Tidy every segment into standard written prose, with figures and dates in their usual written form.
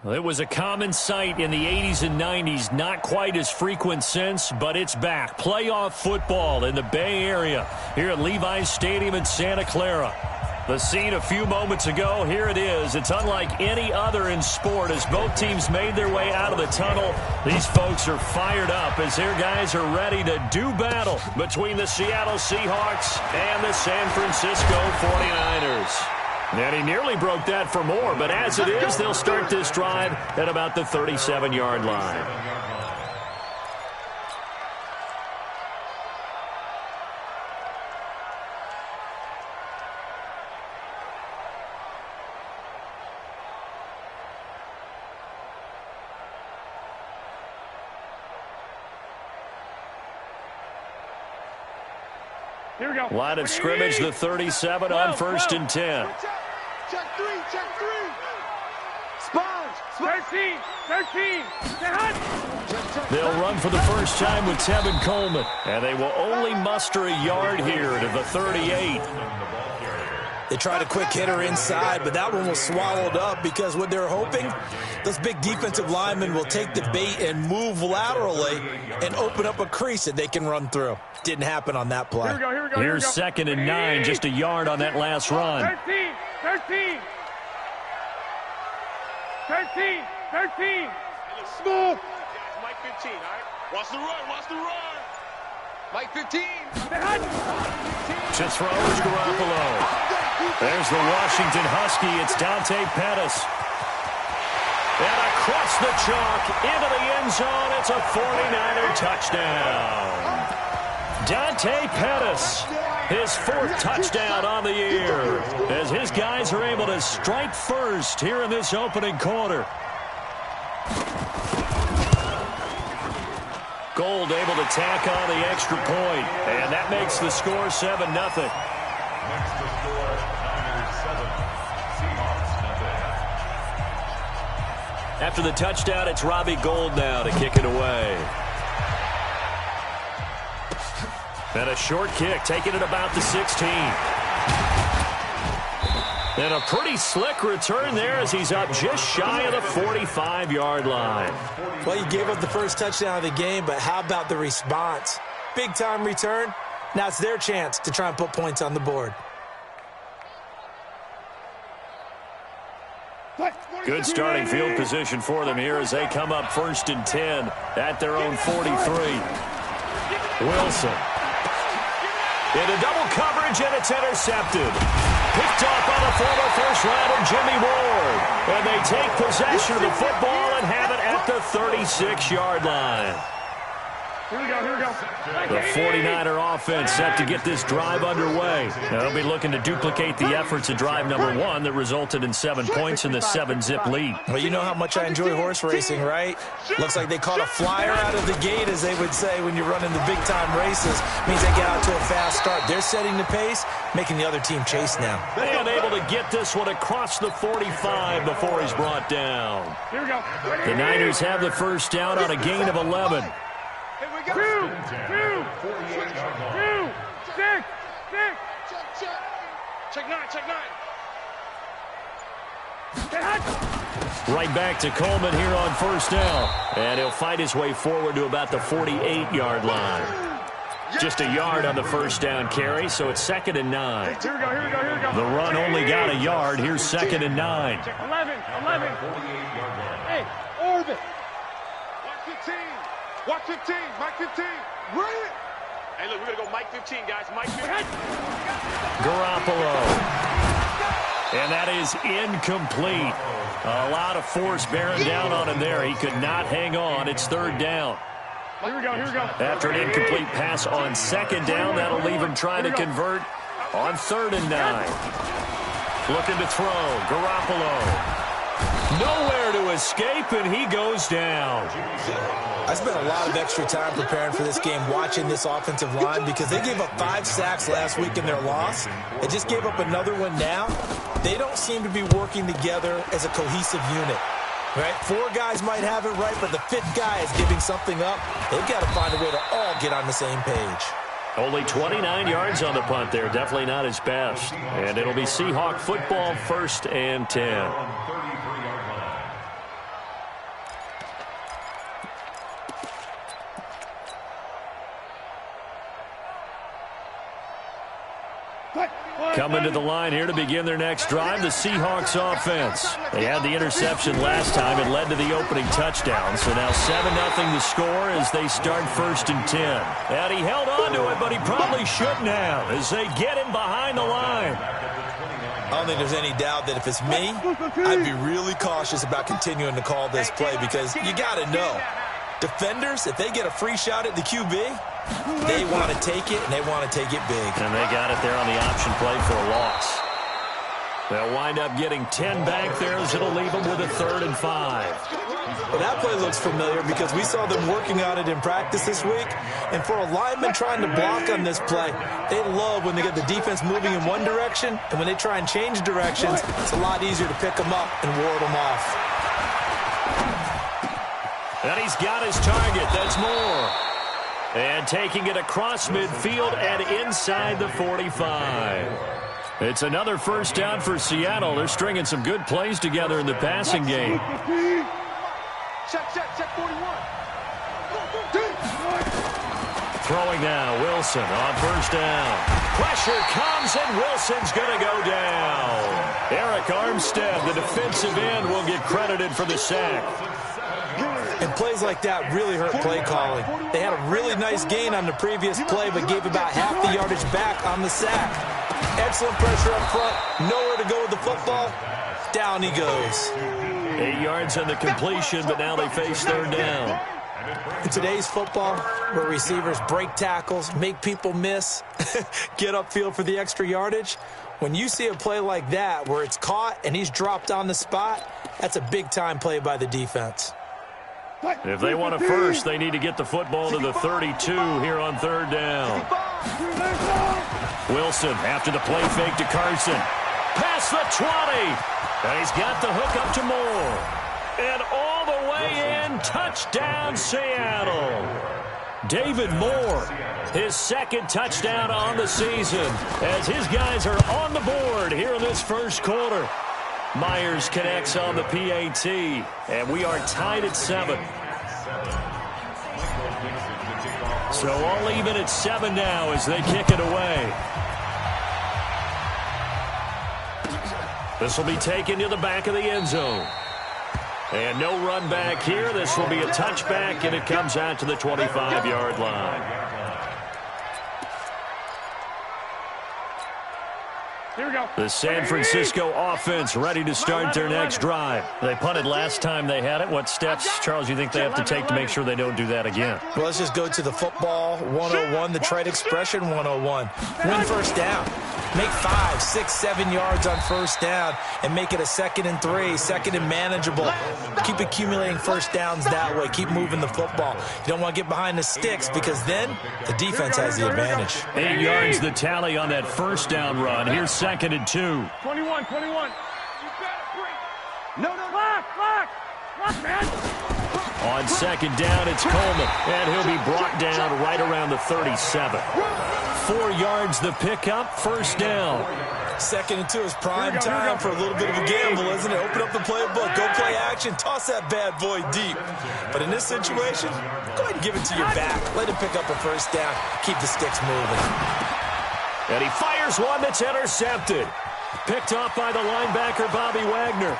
Well, it was a common sight in the 80s and 90s, not quite as frequent since, but it's back. Playoff football in the Bay Area here at Levi's Stadium in Santa Clara. The scene a few moments ago, here it is. It's unlike any other in sport as both teams made their way out of the tunnel. These folks are fired up as their guys are ready to do battle between the Seattle Seahawks and the San Francisco 49ers. And he nearly broke that for more, but as it is, they'll start this drive at about the 37-yard line. Here we go. Line of scrimmage, the 37 on 1st and 10. Check three. Sponge. 13. They'll run for the first time with Tevin Coleman, and they will only muster a yard here to the 38. They tried a quick hitter inside, but that one was swallowed up because what they're hoping, those big defensive linemen will take the bait and move laterally and open up a crease that they can run through. Didn't happen on that play. Here we go. Here's 2nd and 9, just a yard on that last run. 13. Smooth. Mike 15, all right? Watch the run. Mike 15. To throw is Garoppolo. There's the Washington Husky. It's Dante Pettis. And across the chalk into the end zone. It's a 49er touchdown. Dante Pettis, his 4th touchdown on the year, as his guys are able to strike first here in this opening quarter. Gold able to tack on the extra point, and that makes the score 7-0. Next to score, Niners 7, Seahawks nothing. After the touchdown, it's Robbie Gould now to kick it away. And a short kick, taking it about the 16. And a pretty slick return there as he's up just shy of the 45-yard line. Well, you gave up the first touchdown of the game, but how about the response? Big-time return. Now it's their chance to try and put points on the board. Good starting field position for them here as they come up 1st and 10 at their own 43. Wilson. Into double coverage, and it's intercepted. Picked off by the former first-rounder Jimmy Ward. And they take possession of the football and have it at the 36-yard line. Here we go. The 49er offense set to get this drive underway. Now they'll be looking to duplicate the efforts of drive number 1 that resulted in 7 points in the 7-zip lead. Well, you know how much I enjoy horse racing, right? Looks like they caught a flyer out of the gate, as they would say when you're running the big-time races. Means they get out to a fast start. They're setting the pace, making the other team chase now. And able to get this one across the 45 before he's brought down. Here we go. The Niners have the first down on a gain of 11. Here we go. 2, 6. Check 9. Right back to Coleman here on first down. And he'll fight his way forward to about the 48-yard line. Just a yard on the first down carry, so it's 2nd and 9. Here we go. The run only got a yard. Here's 2nd and 9. 11. Hey, orbit. Watch 15. Mike 15. Run it. Hey, look, we're going to go Mike 15, guys. Mike 15. Garoppolo. And that is incomplete. A lot of force bearing down on him there. He could not hang on. It's 3rd down. Here we go. After an incomplete pass on 2nd down, that'll leave him trying to convert on 3rd and 9. Looking to throw. Garoppolo. Nowhere to escape, and he goes down. I spent a lot of extra time preparing for this game, watching this offensive line, because they gave up 5 sacks last week in their loss. They just gave up another one now. They don't seem to be working together as a cohesive unit. Right? 4 guys might have it right, but the 5th guy is giving something up. They've got to find a way to all get on the same page. Only 29 yards on the punt there. Definitely not his best. And it'll be Seahawk football, 1st and 10. Coming to the line here to begin their next drive, the Seahawks offense. They had the interception last time. It led to the opening touchdown. So now 7-0 the score as they start 1st and 10. And he held on to it, but he probably shouldn't have as they get him behind the line. I don't think there's any doubt that if it's me, I'd be really cautious about continuing to call this play because you got to know, defenders, if they get a free shot at the QB, they want to take it, and they want to take it big. And they got it there on the option play for a loss. They'll wind up getting 10 back there as it'll leave them with a 3rd and 5. Well, that play looks familiar because we saw them working on it in practice this week. And for a lineman trying to block on this play, they love when they get the defense moving in one direction. And when they try and change directions, it's a lot easier to pick them up and ward them off. And he's got his target. That's Moore. And taking it across midfield and inside the 45. It's another 1st down for Seattle. They're stringing some good plays together in the passing game. Check 41. Throwing now, Wilson on 1st down. Pressure comes, and Wilson's going to go down. Eric Armstead, the defensive end, will get credited for the sack. And plays like that really hurt play calling. They had a really nice gain on the previous play, but gave about half the yardage back on the sack. Excellent pressure up front. Nowhere to go with the football. Down he goes. 8 yards on the completion, but now they face 3rd down. In today's football, where receivers break tackles, make people miss, get upfield for the extra yardage, when you see a play like that where it's caught and he's dropped on the spot, that's a big-time play by the defense. If they want a first, they need to get the football to the 32 here on 3rd down. Wilson after the play fake to Carson. Past the 20. And he's got the hook up to Moore. And all the way in, touchdown Seattle. David Moore, his 2nd touchdown on the season as his guys are on the board here in this 1st quarter. Myers connects on the PAT, and we are tied at 7. So all even at 7 now as they kick it away. This will be taken to the back of the end zone. And no run back here. This will be a touchback, and it comes out to the 25-yard line. Here we go. The San Francisco offense ready to start their next drive. They punted last time they had it. What steps, Charles, you think they have to take to make sure they don't do that again? Well, let's just go to the football 101, the trade expression 101. Win 1st down. Make 5, 6, 7 yards on 1st down and make it a 2nd and 3, 2nd and manageable. Keep accumulating 1st downs that way. Keep moving the football. You don't want to get behind the sticks because then the defense has the advantage. 8 yards the tally on that 1st down run. Here's 2nd and 2. 21. No, clock, man. On 2nd down, it's Coleman, and he'll be brought down right around the 37. 4 yards the pickup, 1st down. 2nd and 2 is prime time for a little bit of a gamble, isn't it? Open up the playbook, go play action, toss that bad boy deep. But in this situation, go ahead and give it to your back. Let him pick up a 1st down, keep the sticks moving. And he fires one that's intercepted. Picked off by the linebacker, Bobby Wagner.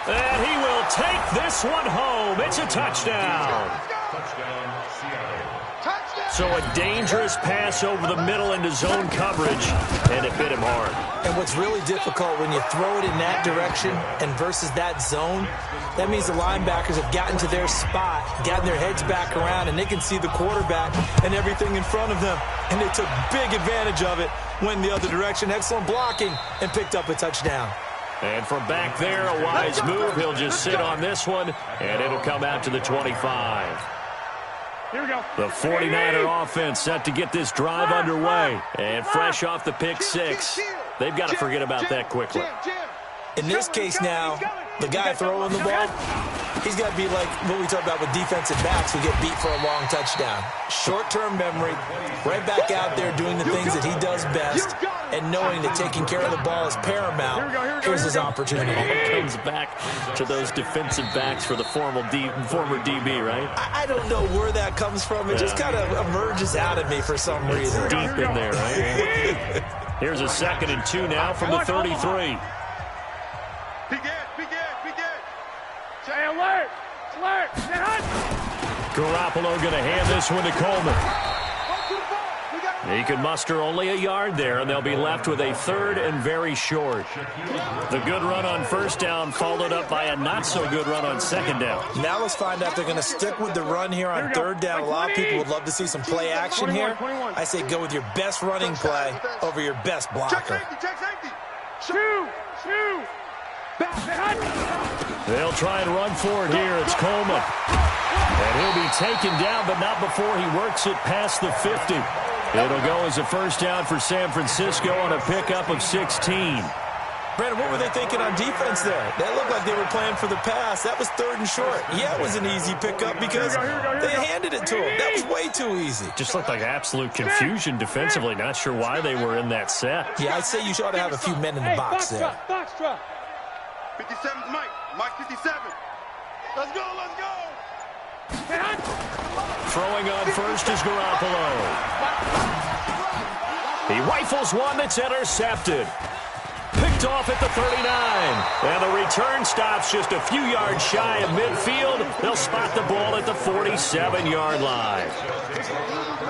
And he will take this one home. It's a touchdown. So a dangerous pass over the middle into zone coverage, and it hit him hard. And what's really difficult when you throw it in that direction and versus that zone, that means the linebackers have gotten to their spot, gotten their heads back around, and they can see the quarterback and everything in front of them. And they took big advantage of it, went the other direction, excellent blocking, and picked up a touchdown. And from back there, a wise move. He'll just sit on this one, and it'll come out to the 25. Here we go. The 49er offense set to get this drive underway. And fresh off the pick 6, they've got to forget about that quickly. In this case now, the guy throwing the ball, he's got to be like what we talk about with defensive backs who get beat for a long touchdown. Short-term memory, right back out there doing the things that he does best, and knowing that taking care of the ball is paramount. Here's his opportunity. It comes back to those defensive backs for the former DB, right? I don't know where that comes from. It just kind of emerges out of me for some reason. Deep in there, right? Here's a 2nd and 2 now from the 33. Be good, be good, be good. Stay alert, alert, get hot. Garoppolo going to hand this one to Coleman. He could muster only a yard there, and they'll be left with a 3rd and very short. The good run on 1st down followed up by a not-so-good run on 2nd down. Now let's find out they're going to stick with the run here on 3rd down. A lot of people would love to see some play action here. I say go with your best running play over your best blocker. Check safety. Shoot. They'll try and run for it here. It's Coleman. And he'll be taken down, but not before he works it past the 50. It'll go as a 1st down for San Francisco on a pickup of 16. Brandon, what were they thinking on defense there? That looked like they were playing for the pass. That was 3rd and short. Yeah, it was an easy pickup because they handed it to him. That was way too easy. Just looked like absolute confusion defensively. Not sure why they were in that set. Yeah, I'd say you ought to have a few men in the box there. Box drop. 57's Mike. Mike 57. Let's go, let's go. Throwing on 1st is Garoppolo. He rifles one that's intercepted. Picked off at the 39. And the return stops just a few yards shy of midfield. They'll spot the ball at the 47-yard line.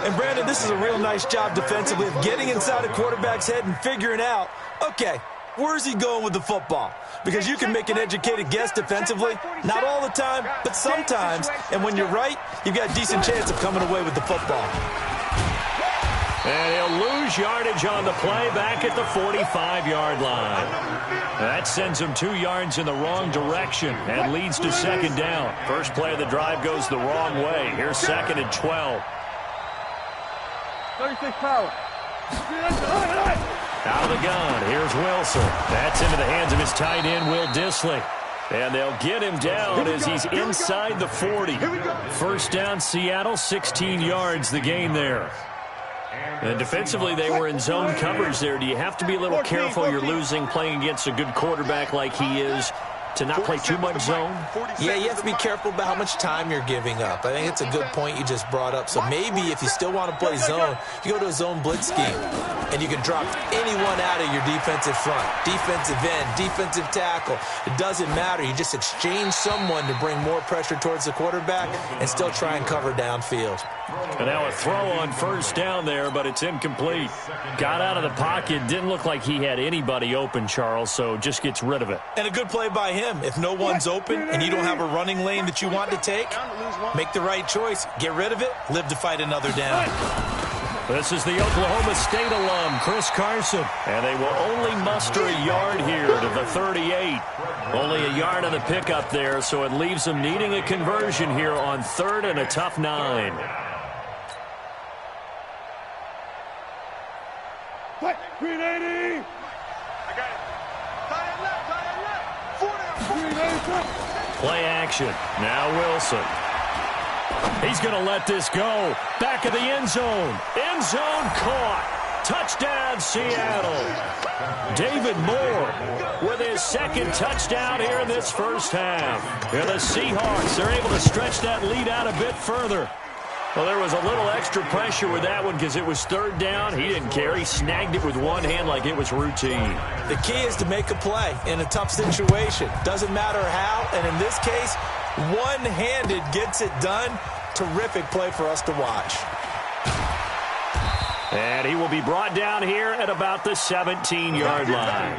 And, Brandon, this is a real nice job defensively of getting inside a quarterback's head and figuring out, okay, where's he going with the football? Because you can make an educated guess defensively. Not all the time, but sometimes. And when you're right, you've got a decent chance of coming away with the football. And he'll lose yardage on the play back at the 45-yard line. That sends him 2 yards in the wrong direction and leads to 2nd down. First play of the drive goes the wrong way. Here's 2nd and 12. 36 power. Out of the gun, here's Wilson. That's into the hands of his tight end, Will Dissly. And they'll get him down as he's inside the 40. 1st down, Seattle, 16 yards the gain there. And defensively, they were in zone coverage there. Do you have to be a little careful you're losing playing against a good quarterback like he is to not play too much zone? Yeah, you have to be careful about how much time you're giving up. I think it's a good point you just brought up. So maybe if you still want to play zone, you go to a zone blitz scheme, and you can drop anyone out of your defensive front, defensive end, defensive tackle. It doesn't matter. You just exchange someone to bring more pressure towards the quarterback and still try and cover downfield. And now a throw on 1st down there, but it's incomplete. Got out of the pocket. Didn't look like he had anybody open, Charles, so just gets rid of it. And a good play by him. If no one's open and you don't have a running lane that you want to take, make the right choice. Get rid of it. Live to fight another down. This is the Oklahoma State alum, Chris Carson. And they will only muster a yard here to the 38. Only a yard on the pickup there, so it leaves them needing a conversion here on 3rd and a tough 9. What? 380. I got it. Tight end left. 4 down. Play action. Now Wilson. He's going to let this go. Back of the end zone. End zone caught. Touchdown, Seattle. David Moore with his 2nd touchdown here in this 1st half. And the Seahawks, they're able to stretch that lead out a bit further. Well, there was a little extra pressure with that one because it was 3rd down. He didn't care. He snagged it with one hand like it was routine. The key is to make a play in a tough situation. Doesn't matter how, and in this case, one-handed gets it done. Terrific play for us to watch. And he will be brought down here at about the 17-yard line.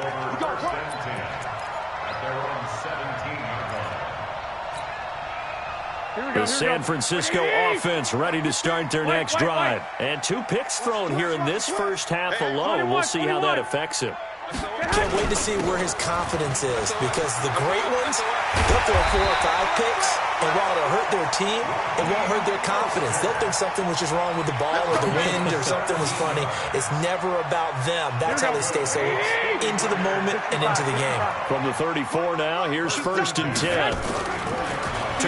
The San Francisco offense ready to start their next drive. And 2 picks thrown here in this 1st half alone. We'll see how that affects him. Can't wait to see where his confidence is, because the great ones, they'll throw 4 or 5 picks, and while it'll hurt their team, it won't hurt their confidence. They'll think something was just wrong with the ball or the wind or something was funny. It's never about them. That's how they stay so into the moment and into the game. From the 34 now, here's 1st and 10.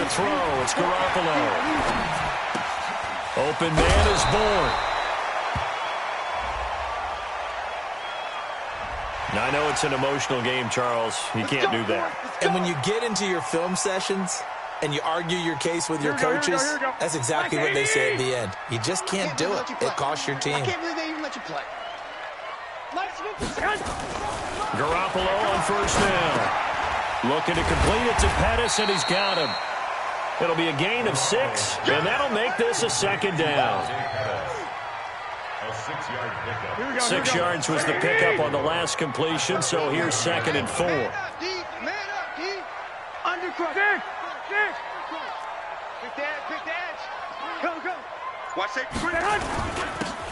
To throw, it's Garoppolo. Open man is born. Now, I know it's an emotional game, Charles. You can't do that. And when you get into your film sessions and you argue your case with your coaches, that's exactly what they say at the end. You just can't do it. It costs your team. I can't believe they even let you play. Garoppolo on first down. Looking to complete it to Pettis, and he's got him. It'll be a gain of 6, and that'll make this a second down. A 6-yard pickup. 6 yards was the pickup on the last completion, so here's 2nd and 4. Man up, D. Undercut. Dick. Pick the edge. Go. Watch it.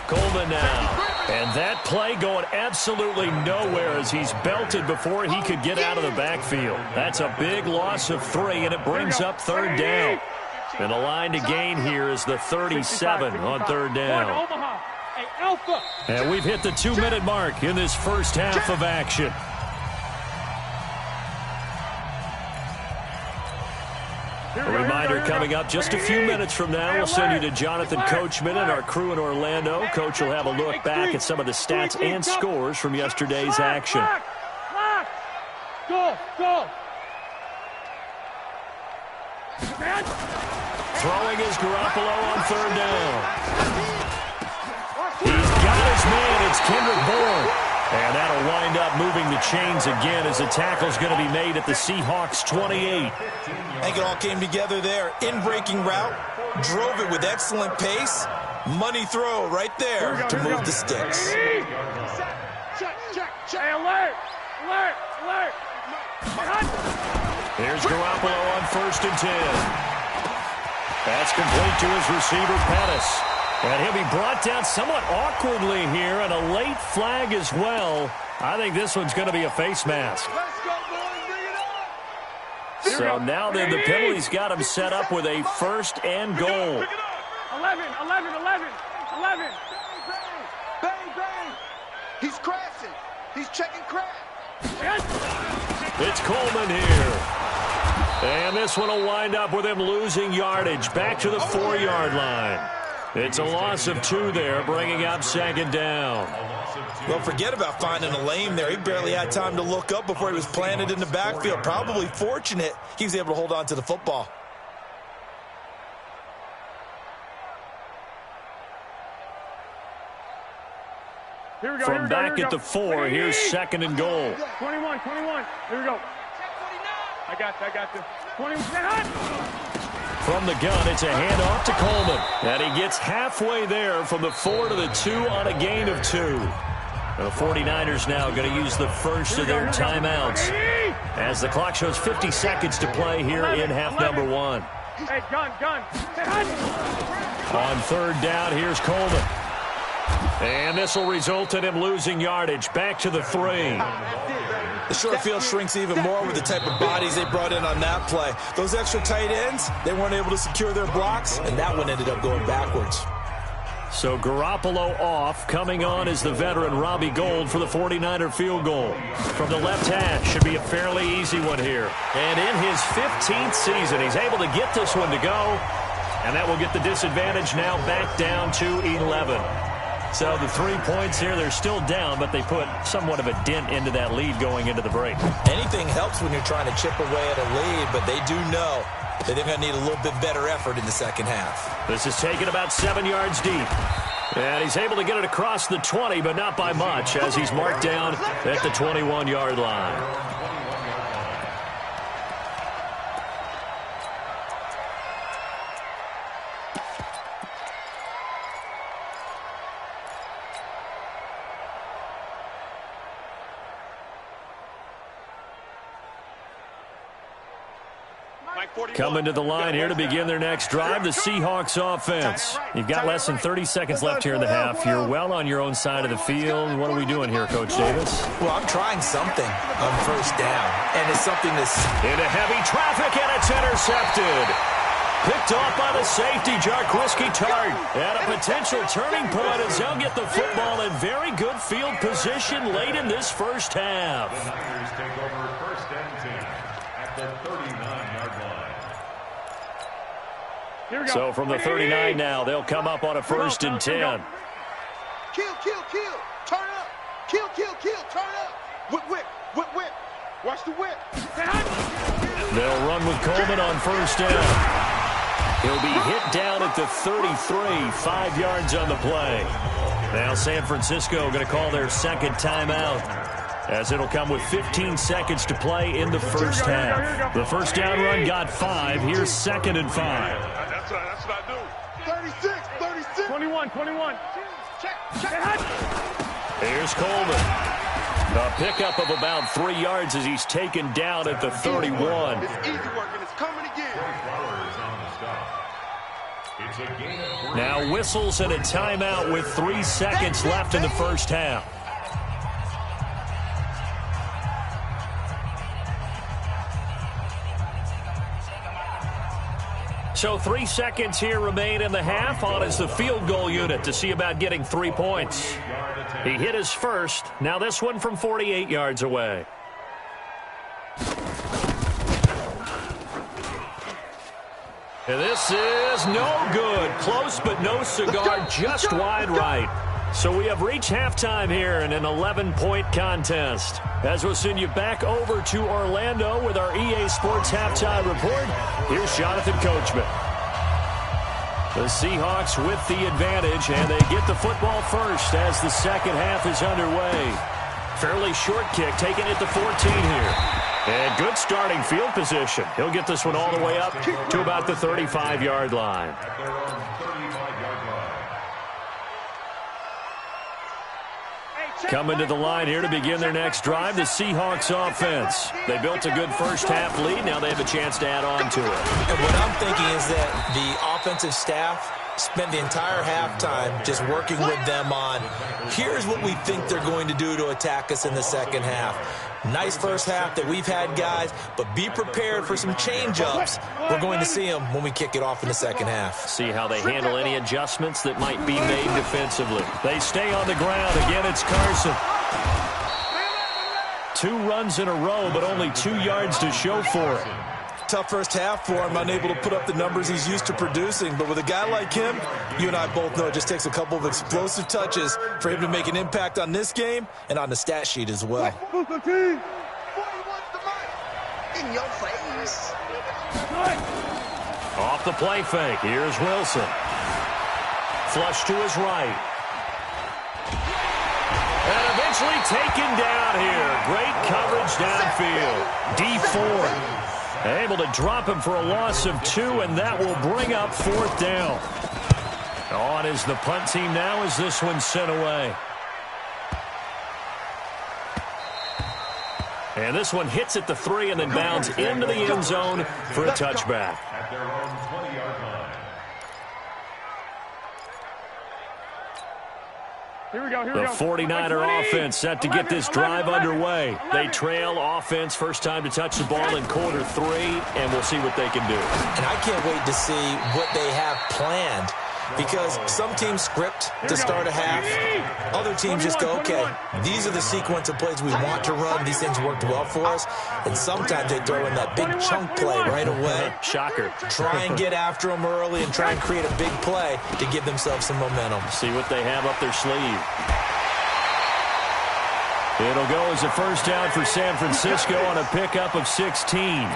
Coleman now. And that play going absolutely nowhere as he's belted before he could get out of the backfield. That's a big loss of 3, and it brings up 3rd down. And the line to gain here is the 37 on 3rd down. And we've hit the 2-minute mark in this first half of action. A reminder coming up just a few minutes from now. We'll send you to Jonathan Coachman and our crew in Orlando. Coach will have a look back at some of the stats and scores from yesterday's action. Go. Throwing is Garoppolo on 3rd down. He's got his man. It's Kendrick Bourne. And that'll wind up moving the chains again as the tackle's going to be made at the Seahawks 28. I think it all came together there. In-breaking route, drove it with excellent pace. Money throw right there to move the sticks. Check. Alert. Here's Garoppolo on 1st and 10. That's complete to his receiver, Pettis. And he'll be brought down somewhat awkwardly here, and a late flag as well. I think this one's going to be a face mask. Let's go, boys. Bring it up. So now then the penalty's got him set up with a 1st and goal. 11. Bang. He's crashing. He's checking crash. It's Coleman here. And this one will wind up with him losing yardage back to the 4-yard line. It's a loss of 2 there, bringing up 2nd down. Well, forget about finding a lane there. He barely had time to look up before he was planted in the backfield. Probably fortunate he was able to hold on to the football. From back at the 4, here's 2nd and goal. 21. Here we go. I got you. 21. From the gun, it's a handoff to Coleman. And he gets halfway there from the 4 to the 2 on a gain of 2. The 49ers now going to use the first of their timeouts as the clock shows 50 seconds to play here in half number 1. Hey, gun. On 3rd down, here's Coleman. And this will result in him losing yardage back to the 3. The short field shrinks even more with the type of bodies they brought in on that play. Those extra tight ends, they weren't able to secure their blocks, and that one ended up going backwards. So Garoppolo off. Coming on is the veteran Robbie Gould for the 49er field goal. From the left hash, should be a fairly easy one here. And in his 15th season, he's able to get this one to go. And that will get the disadvantage now back down to 11. So the 3 points here, they're still down, but they put somewhat of a dent into that lead going into the break. Anything helps when you're trying to chip away at a lead, but they do know that they're going to need a little bit better effort in the second half. This is taken about 7 yards deep. And he's able to get it across the 20, but not by much, as he's marked down at the 21-yard line. Coming to the line here to begin their next drive, the Seahawks offense. You've got less than 30 seconds left here in the half. You're well on your own side of the field. What are we doing here, Coach Davis? Well, I'm trying something on 1st down, and it's something that's... Into heavy traffic, and it's intercepted. Picked off by the safety, Jarquiski Tart. At a potential turning point as they'll get the football in very good field position late in this first half. The Niners take over 1st and 10 at the 39-yard line. So from the 39 now, they'll come up on a 1st and 10. Kill. Turn up. Kill. Turn up. Whip. Watch the whip. They'll run with Coleman on 1st down. He'll be hit down at the 33, 5 yards on the play. Now San Francisco going to call their second timeout, as it'll come with 15 seconds to play in the first half. The first down run got 5. Here's 2nd and 5. That's what I do. 36. 21. Check. Here's Coleman. A pickup of about 3 yards as he's taken down at the 31. It's easy work, and it's coming again. Now whistles and a timeout with 3 seconds left in the first half. So 3 seconds here remain in the half. On is the field goal unit to see about getting 3 points. He hit his first. Now this one from 48 yards away. And this is no good. Close but no cigar, just wide right. So we have reached halftime here in an 11-point contest. As we'll send you back over to Orlando with our EA Sports Halftime Report, here's Jonathan Coachman. The Seahawks with the advantage, and they get the football first as the second half is underway. Fairly short kick, taking it to 14 here. And good starting field position. He'll get this one all the way up to about the 35-yard line. Coming to the line here to begin their next drive, the Seahawks offense. They built a good first-half lead. Now they have a chance to add on to it. And what I'm thinking is that the offensive staff spent the entire halftime just working with them on, here's what we think they're going to do to attack us in the second half. Nice first half that we've had, guys, but be prepared for some change-ups. We're going to see them when we kick it off in the second half. See how they handle any adjustments that might be made defensively. They stay on the ground. Again, it's Carson. 2 runs in a row, but only 2 yards to show for it. Tough first half for him, unable to put up the numbers he's used to producing. But with a guy like him, you and I both know it just takes a couple of explosive touches for him to make an impact on this game and on the stat sheet as well. In your face. Off the play fake. Here's Wilson. Flush to his right. And eventually taken down here. Great coverage downfield. D Ford able to drop him for a loss of 2, and that will bring up 4th down. On is the punt team now as this one's sent away. And this one hits at the 3 and then bounds into the end zone for a touchback. At their own 20-yard line. Here we go. The 49er offense set to get this drive underway. They trail offense first time to touch the ball in quarter 3, and we'll see what they can do. And I can't wait to see what they have planned, because some teams script to start a half. Other teams just go, okay, these are the sequence of plays we want to run. These things worked well for us. And sometimes they throw in that big chunk play right away. Shocker. Try and get after them early and try and create a big play to give themselves some momentum. See what they have up their sleeve. It'll go as a first down for San Francisco on a pickup of 16.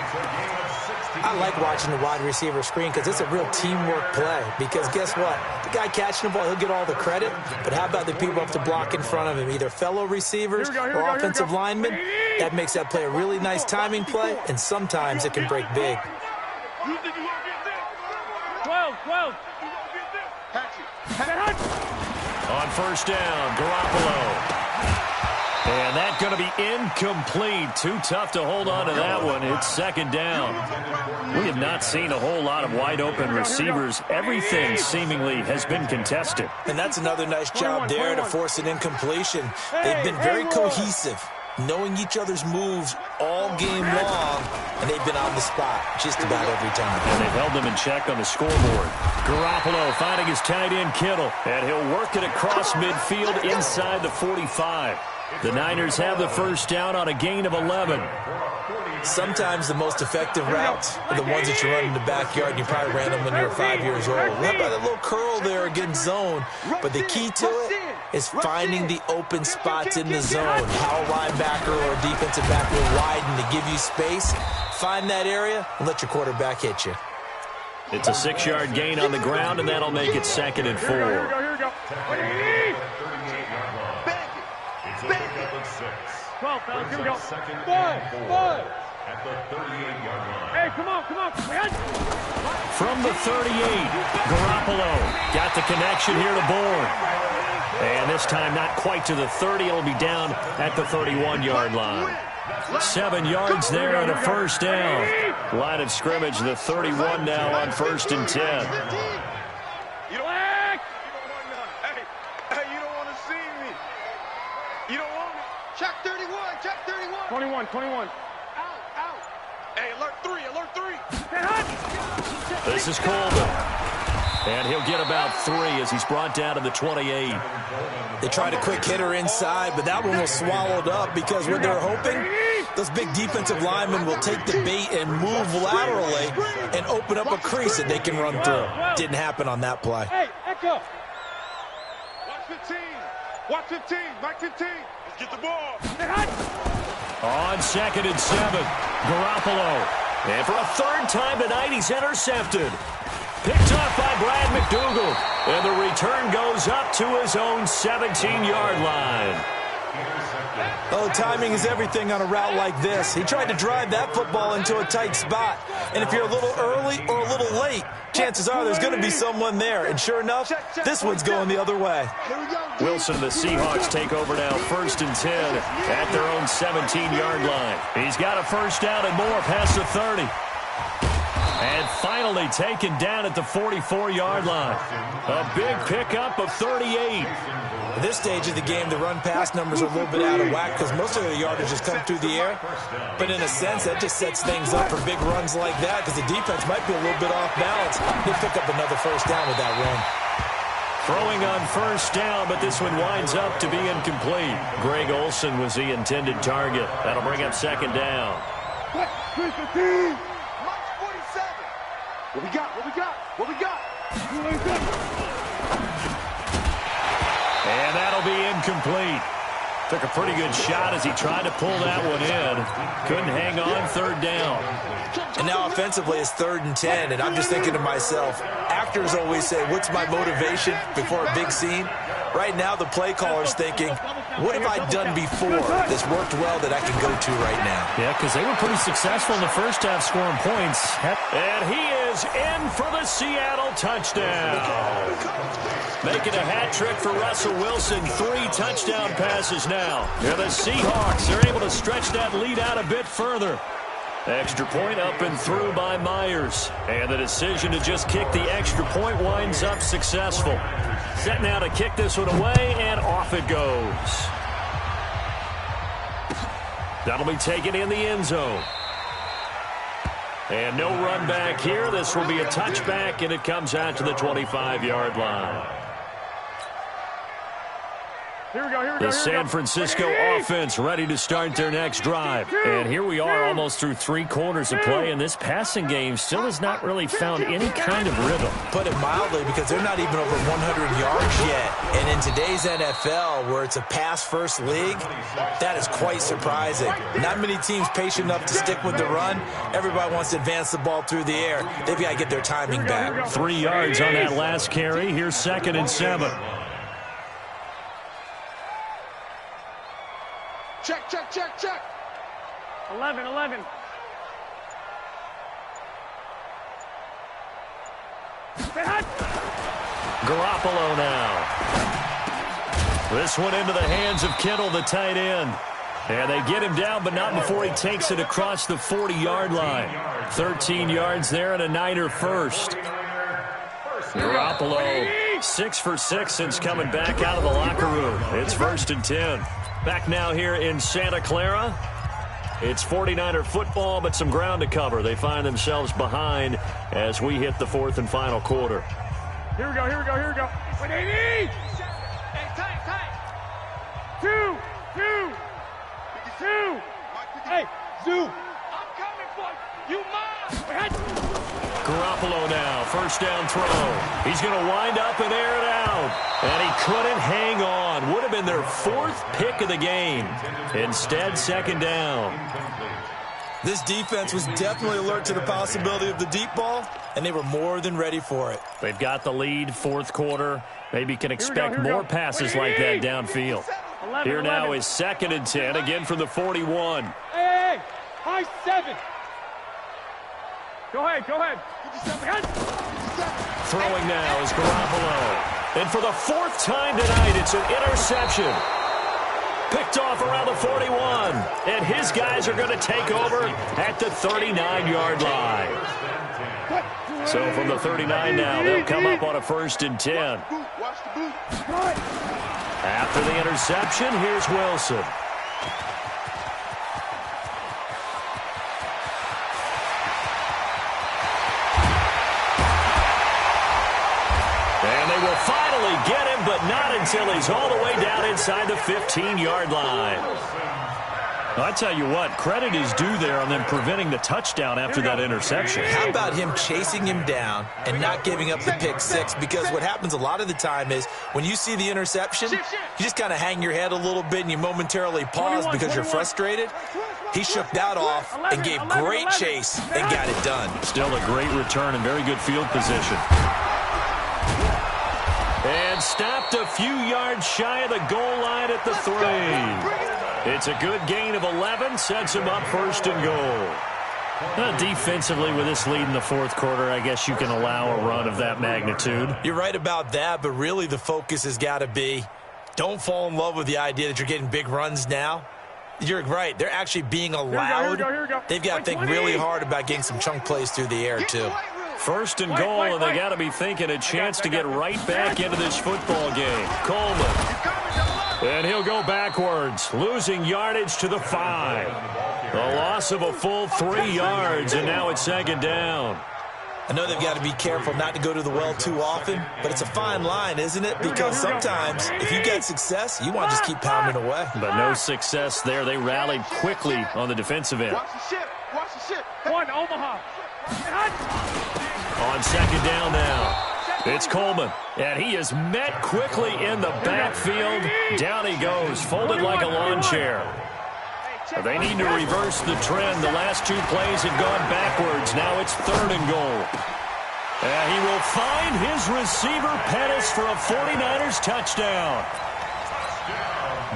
I like watching the wide receiver screen because it's a real teamwork play. Because guess what? The guy catching the ball, he'll get all the credit. But how about the people up to block in front of him? Either fellow receivers or offensive linemen. That makes that play a really nice timing play, and sometimes it can break big. 12. On first down, Garoppolo. And that's going to be incomplete. Too tough to hold on to that one. It's second down. We have not seen a whole lot of wide-open receivers. Everything seemingly has been contested. And that's another nice job there to force an incompletion. They've been very cohesive, knowing each other's moves all game long, and they've been on the spot just about every time. And they've held them in check on the scoreboard. Garoppolo finding his tight end Kittle, and he'll work it across midfield inside the 45. The Niners have the first down on a gain of 11. Sometimes the most effective routes are the ones that you run in the backyard, and you probably ran them when you were 5 years old. Not by the little curl there against zone, but the key to it is finding the open spots in the zone. How a linebacker or a defensive back will widen to give you space. Find that area and let your quarterback hit you. It's a 6-yard gain on the ground, and that'll make it 2nd and 4. Here we go. 12, fellas. Here we go. Second and 4 Five. at the 38-yard line. Hey, come on. From the 38, Garoppolo got the connection here to Bourne. And this time not quite to the 30. It'll be down at the 31-yard line. 7 yards there and a first down. Line of scrimmage, the 31 now on 1st and 10. You don't want to see me. You don't want it. Check 31. 21. Out. Hey, alert 3. This is Coleman. And he'll get about 3 as he's brought down to the 28. They tried a quick hitter inside, but that one was swallowed up because what they're hoping, those big defensive linemen will take the bait and move laterally and open up a crease that they can run through. Didn't happen on that play. Hey, Echo. Watch 15. Mike 15. Let's get the ball. On 2nd and 7, Garoppolo. And for a 3rd time tonight, he's intercepted. Picked off by Brad McDougal. And the return goes up to his own 17-yard line. Oh, timing is everything on a route like this. He tried to drive that football into a tight spot. And if you're a little early or a little late, chances are there's going to be someone there. And sure enough, this one's going the other way. Wilson and the Seahawks take over now, 1st and 10 at their own 17-yard line. He's got a first down and more past the 30. And finally taken down at the 44-yard line. A big pickup of 38. At this stage of the game, the run-pass numbers are a little bit out of whack because most of the yardage just come through the air. But in a sense, that just sets things up for big runs like that because the defense might be a little bit off balance. They pick up another first down with that run. Throwing on first down, but this one winds up to be incomplete. Greg Olsen was the intended target. That'll bring up 2nd down. Mike 47. What we got? And that'll be incomplete. Took a pretty good shot as he tried to pull that one in. Couldn't hang on, 3rd down. And now offensively it's 3rd and 10, and I'm just thinking to myself, actors always say, what's my motivation before a big scene? Right now the play caller's thinking, what have I done before that's worked well that I can go to right now? Yeah, because they were pretty successful in the first half scoring points. And he is in for the Seattle touchdown. Making a hat trick for Russell Wilson. 3 touchdown passes now. Yeah, the Seahawks are able to stretch that lead out a bit further. Extra point up and through by Myers. And the decision to just kick the extra point winds up successful. Set now to kick this one away, and off it goes. That'll be taken in the end zone. And no run back here. This will be a touchback, and it comes out to the 25-yard line. Here we go. The San Francisco offense ready to start their next drive. And here we are almost through 3 quarters of play, and this passing game still has not really found any kind of rhythm. Put it mildly, because they're not even over 100 yards yet. And in today's NFL, where it's a pass-first league, that is quite surprising. Not many teams patient enough to stick with the run. Everybody wants to advance the ball through the air. They've got to get their timing back. 3 yards on that last carry. Here's 2nd and 7. Check. 11. Garoppolo now. This one into the hands of Kittle, the tight end. And they get him down, but not before he takes it across the 40-yard line. 13 yards there and a Niner first. Garoppolo, 6 for 6 since coming back out of the locker room. It's 1st and 10. Back now here in Santa Clara. It's 49er football, but some ground to cover. They find themselves behind as we hit the 4th and final quarter. Here we go. 180. Hey, tight. 2. Hey, Zoo. I'm coming for you. You mine. Garoppolo now, first down throw. He's going to wind up and air it out. And he couldn't hang on. Would have been their 4th pick of the game. Instead, 2nd down. This defense was definitely alert to the possibility of the deep ball, and they were more than ready for it. They've got the lead, 4th quarter. Maybe can expect more passes like that downfield. Here now is 2nd and 10, again from the 41. Hey, high 7. Go ahead, go ahead. Throwing now is Garoppolo. And for the 4th time tonight, it's an interception. Picked off around the 41. And his guys are going to take over at the 39-yard line. So from the 39 now, they'll come up on a 1st and 10. After the interception, here's Wilson. And they will finally get him, but not until he's all the way down inside the 15-yard line. I tell you what, credit is due there on them preventing the touchdown after that interception. How about him chasing him down and not giving up the pick six? Because what happens a lot of the time is when you see the interception, you just kind of hang your head a little bit and you momentarily pause because you're frustrated. He shook that off and gave great chase and got it done. Still a great return and very good field position. And stopped a few yards shy of the goal line at the 3. It's a good gain of 11, sets him up 1st and goal. Defensively, with this lead in the 4th quarter, I guess you can allow a run of that magnitude. You're right about that, but really the focus has got to be don't fall in love with the idea that you're getting big runs now. You're right. They're actually being allowed. Here we go. They've got to think really hard about getting some chunk plays through the air, too. 1st and goal, and they got to be thinking a chance to get right back into this football game. Coleman. And he'll go backwards, losing yardage to the 5. A loss of a full 3 yards, and now it's 2nd down. I know they've got to be careful not to go to the well too often, but it's a fine line, isn't it? Because sometimes if you get success, you want to just keep pounding away. But no success there. They rallied quickly on the defensive end. Watch the ship. Watch the ship. One, Omaha. On 2nd down now. It's Coleman, and he is met quickly in the backfield. Down he goes, folded like a lawn chair. They need to reverse the trend. The last 2 plays had gone backwards. Now it's 3rd and goal. And he will find his receiver, Pettis, for a 49ers touchdown.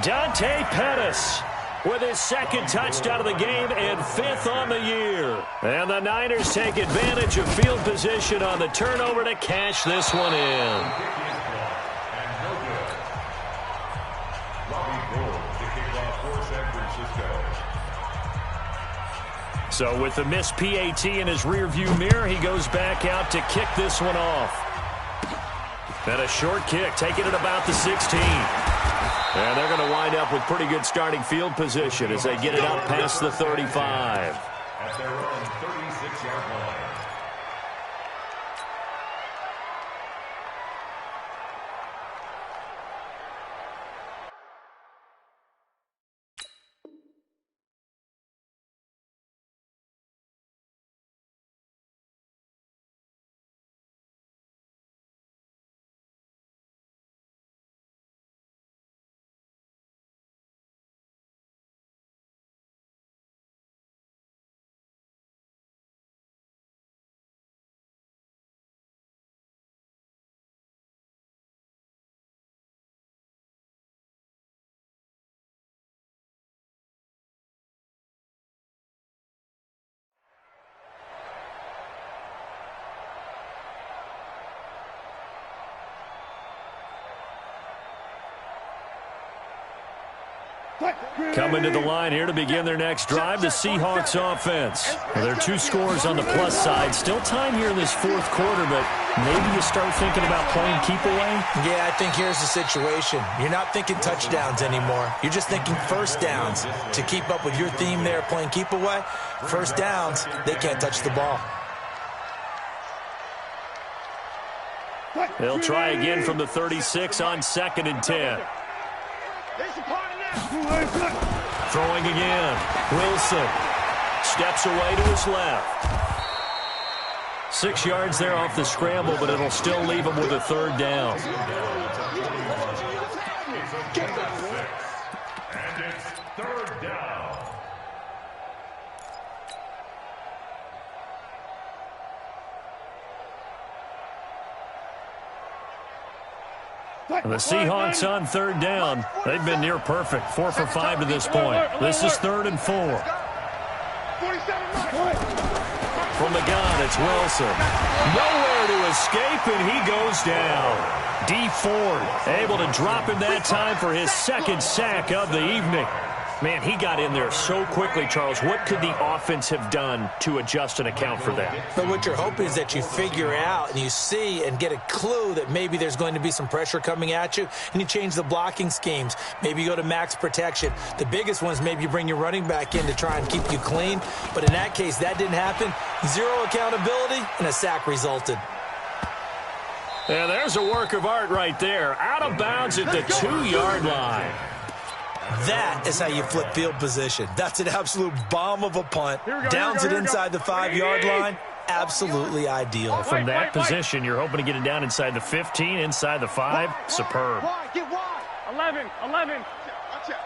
Dante Pettis with his 2nd touchdown of the game and 5th on the year. And the Niners take advantage of field position on the turnover to cash this one in. So with the missed PAT in his rearview mirror, he goes back out to kick this one off. And a short kick, taking it about the 16. And they're going to wind up with pretty good starting field position as they get it up past the 35. At their own 36-yard line. Coming to the line here to begin their next drive, the Seahawks offense. Well, there are 2 scores on the plus side. Still time here in this 4th quarter, but maybe you start thinking about playing keep away? Yeah, I think here's the situation. You're not thinking touchdowns anymore. You're just thinking 1st downs. To keep up with your theme there, playing keep away, 1st downs, they can't touch the ball. They'll try again from the 36 on 2nd and 10. Throwing again. Wilson steps away to his left. 6 yards there off the scramble, but it'll still leave him with a 3rd down. And it's 3rd down. The Seahawks on third down. They've been near perfect, 4 for 5 to this point. This is 3rd and 4. From the gun, it's Wilson. Nowhere to escape, and he goes down. D. Ford able to drop him that time for his 2nd sack of the evening. Man, he got in there so quickly, Charles. What could the offense have done to adjust and account for that? But what you're hoping is that you figure out and you see and get a clue that maybe there's going to be some pressure coming at you, and you change the blocking schemes. Maybe you go to max protection. The biggest one is maybe you bring your running back in to try and keep you clean. But in that case, that didn't happen. 0 accountability, and a sack resulted. And there's a work of art right there. Out of bounds at the 2-yard line. That is how you flip field position. That's an absolute bomb of a punt. Downs it inside the 5-yard line. Absolutely ideal. From that position, you're hoping to get it down inside the 15, inside the 5. Superb. Get wide. 11. Watch out.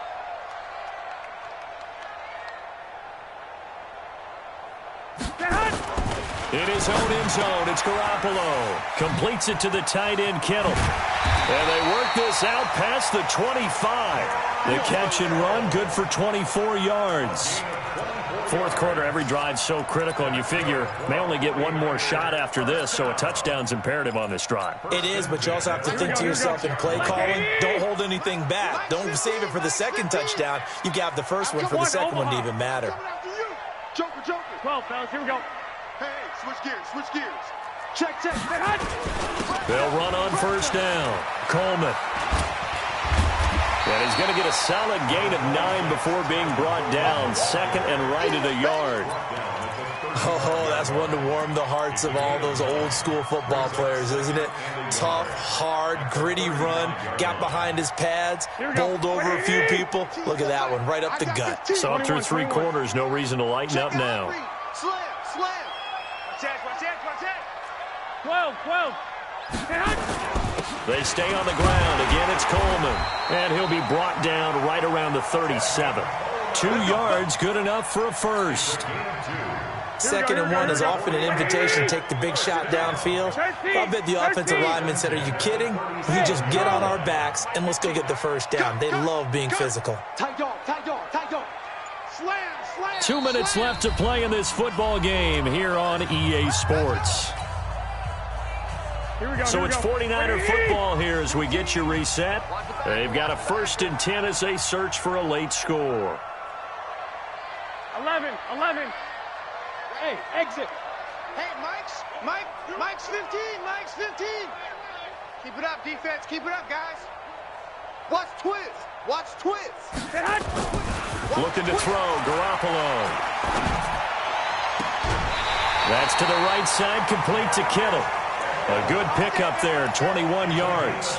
In his own end zone, it's Garoppolo. Completes it to the tight end, Kittle. And they work this out past the 25. The catch and run, good for 24 yards. 4th quarter, every drive so critical, and you figure may only get one more shot after this, so a touchdown's imperative on this drive. It is, but you also have to think to yourself in play calling, don't hold anything back. Don't save it for the 2nd touchdown. You got the first one for the 2nd one to even matter. Joker. 12, fellas. Here we go. Hey, switch gears. Check. They'll run on 1st down. Coleman. And he's going to get a solid gain of 9 before being brought down. 2nd and right at a yard. Oh, that's one to warm the hearts of all those old school football players, isn't it? Tough, hard, gritty run. Got behind his pads. Bowled over a few people. Look at that one, right up the gut. Saw through 3 quarters. No reason to lighten up now. Slam. Watch out. 12. They stay on the ground. Again, it's Coleman. And he'll be brought down right around the 37. 2 yards, good enough for a first. 2nd and 1 is often an invitation to take the big shot downfield. I bet the offensive lineman said, are you kidding? We just get on our backs and let's go get the first down. They love being physical. Tight dog. Slam. 2 minutes left to play in this football game here on EA Sports. So it's 49er football here as we get you reset. They've got a 1st and 10 as they search for a late score. 11. Hey, exit. Hey, Mike's 15. Keep it up, defense. Keep it up, guys. Watch twist. Looking to throw, Garoppolo. That's to the right side, complete to Kittle. A good pickup there, 21 yards.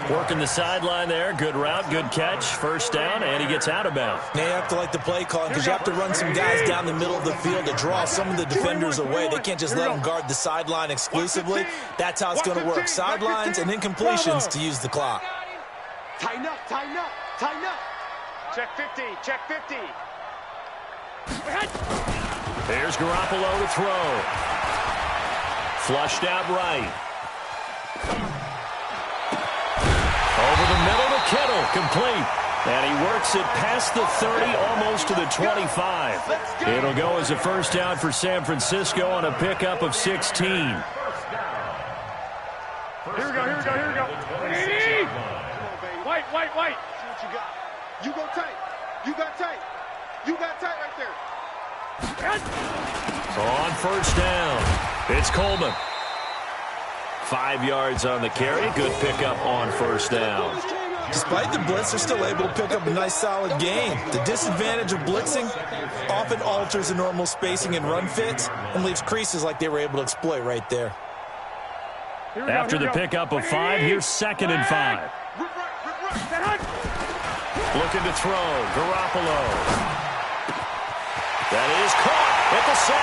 Working the sideline there, good route, good catch, 1st down, and he gets out of bounds. Now you have to like the play calling because you have to run some guys down the middle of the field to draw some of the defenders away. They can't just let them guard the sideline exclusively. That's how it's going to work. Sidelines and then completions to use the clock. Tighten up. Check 50. Here's Garoppolo to throw. Flushed out right. Over the middle to Kittle, complete. And he works it past the 30, almost to the 25. It'll go as a 1st down for San Francisco on a pickup of 16. Here we go. White. See what you got. You go tight. You got tight right there. On 1st down, it's Coleman. 5 yards on the carry. Good pickup on 1st down. Despite the blitz, they're still able to pick up a nice solid gain. The disadvantage of blitzing often alters the normal spacing and run fits and leaves creases like they were able to exploit right there. After the pickup of 5, here's 2nd and 5. Looking to throw, Garoppolo. That is caught at the 7.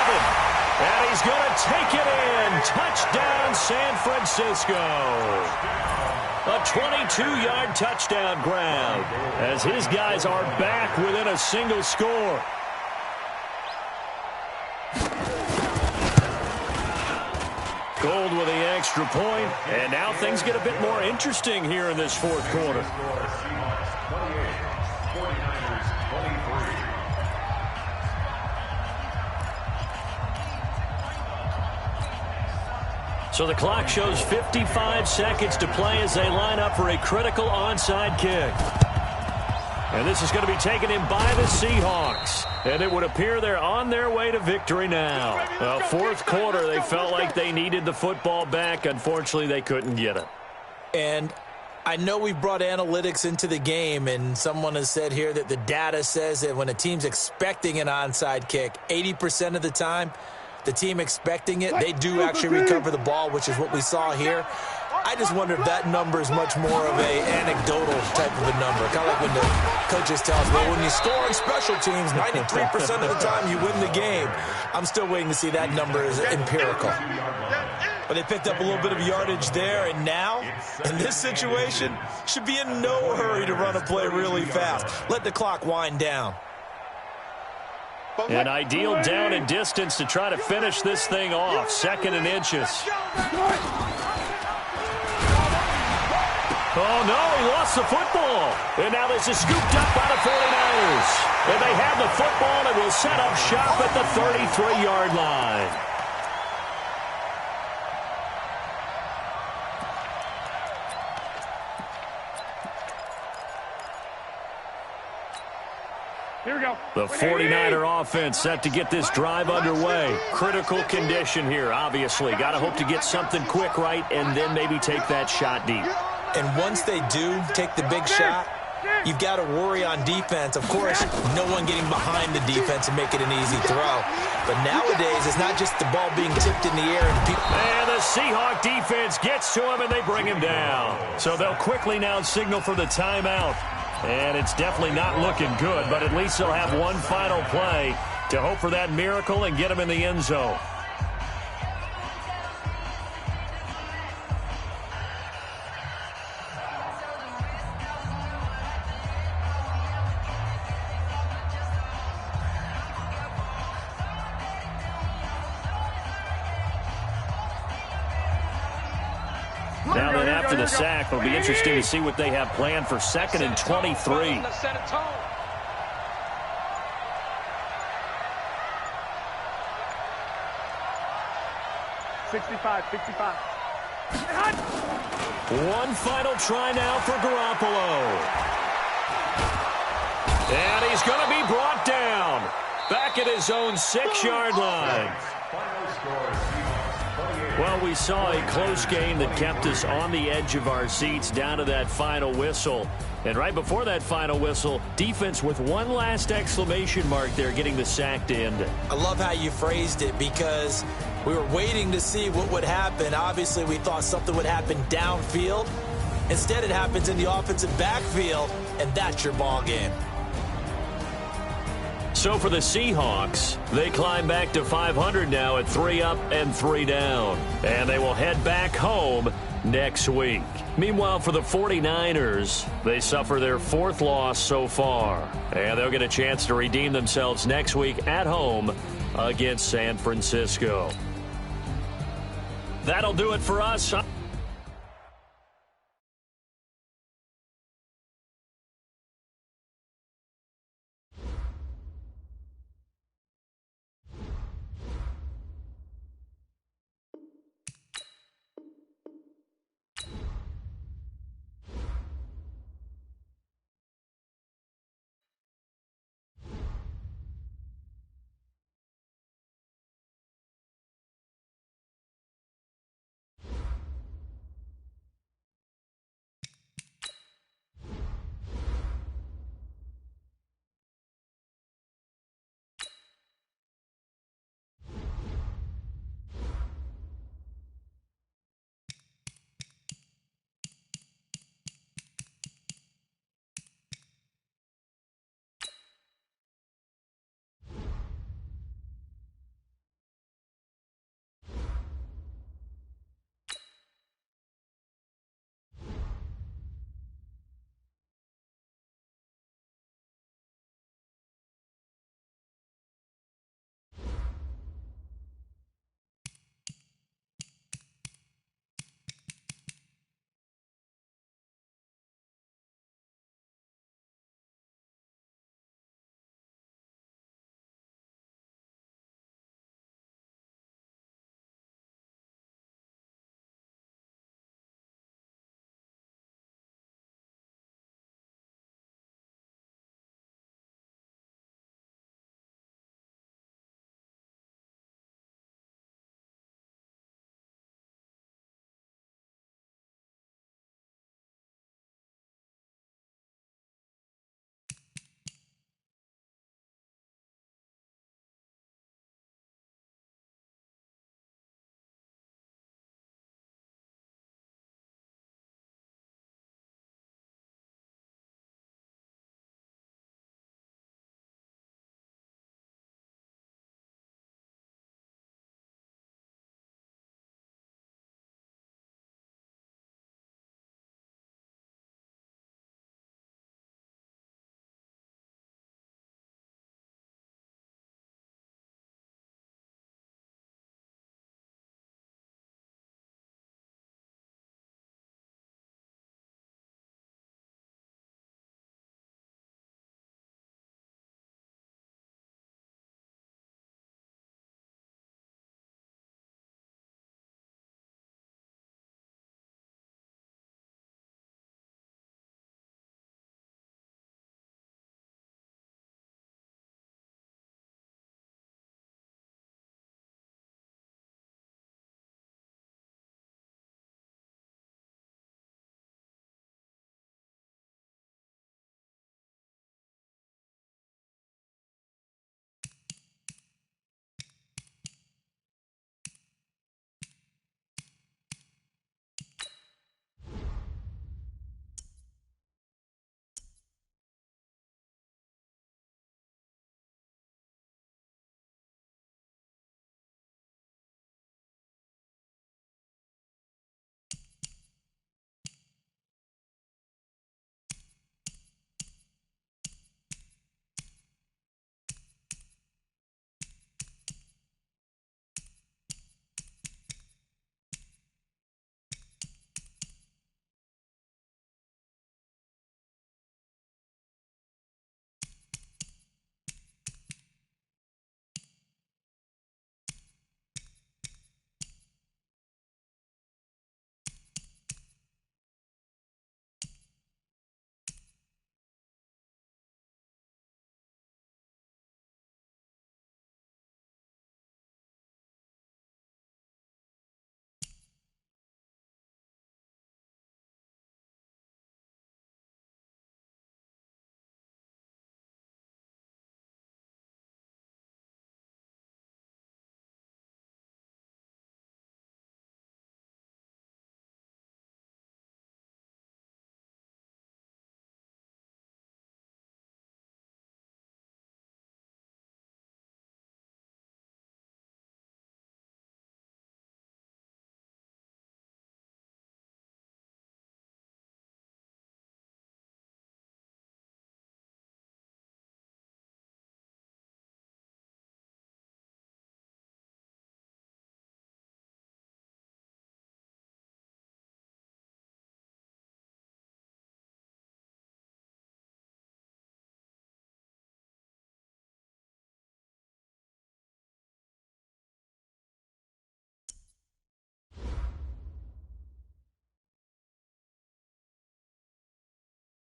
And he's going to take it in. Touchdown, San Francisco. A 22-yard touchdown grab as his guys are back within a single score. Gold with the extra point, and now things get a bit more interesting here in this fourth quarter. Seahawks 28, 49ers 23. So the clock shows 55 seconds to play as they line up for a critical onside kick. And this is going to be taken in by the Seahawks. And it would appear they're on their way to victory now. Fourth quarter, they felt like they needed the football back. Unfortunately, they couldn't get it. And I know we've brought analytics into the game, and someone has said here that the data says that when a team's expecting an onside kick, 80% of the time, the team expecting it, they do actually recover the ball, which is what we saw here. I just wonder if that number is much more of a anecdotal type of a number. Kind of like when the coaches tell us, well, when you score on special teams, 93% of the time you win the game. I'm still waiting to see that number as empirical. But they picked up a little bit of yardage there, and now, in this situation, should be in no hurry to run a play really fast. Let the clock wind down. An ideal down and distance to try to finish this thing off. 2nd and inches. Oh, no, he lost the football. And now this is scooped up by the 49ers. And they have the football and will set up shop at the 33-yard line. Here we go. The 49er offense set to get this drive underway. Critical condition here, obviously. Got to hope to get something quick right and then maybe take that shot deep. And once they do take the big shot, you've got to worry on defense. Of course, no one getting behind the defense and make it an easy throw. But nowadays, it's not just the ball being tipped in the air. And the Seahawk defense gets to him, and they bring him down. So they'll quickly now signal for the timeout. And it's definitely not looking good, but at least they'll have one final play to hope for that miracle and get him in the end zone. Now then, after the sack, it'll be interesting to see what they have planned for 2nd and 23. 65. One final try now for Garoppolo. And he's going to be brought down. Back at his own 6-yard line. Well, we saw a close game that kept us on the edge of our seats down to that final whistle. And right before that final whistle, defense with one last exclamation mark there, getting the sack to end it. I love how you phrased it because we were waiting to see what would happen. Obviously, we thought something would happen downfield. Instead, it happens in the offensive backfield, and that's your ball game. So for the Seahawks, they climb back to 500 now at 3 up and 3 down. And they will head back home next week. Meanwhile, for the 49ers, they suffer their 4th loss so far. And they'll get a chance to redeem themselves next week at home against San Francisco. That'll do it for us.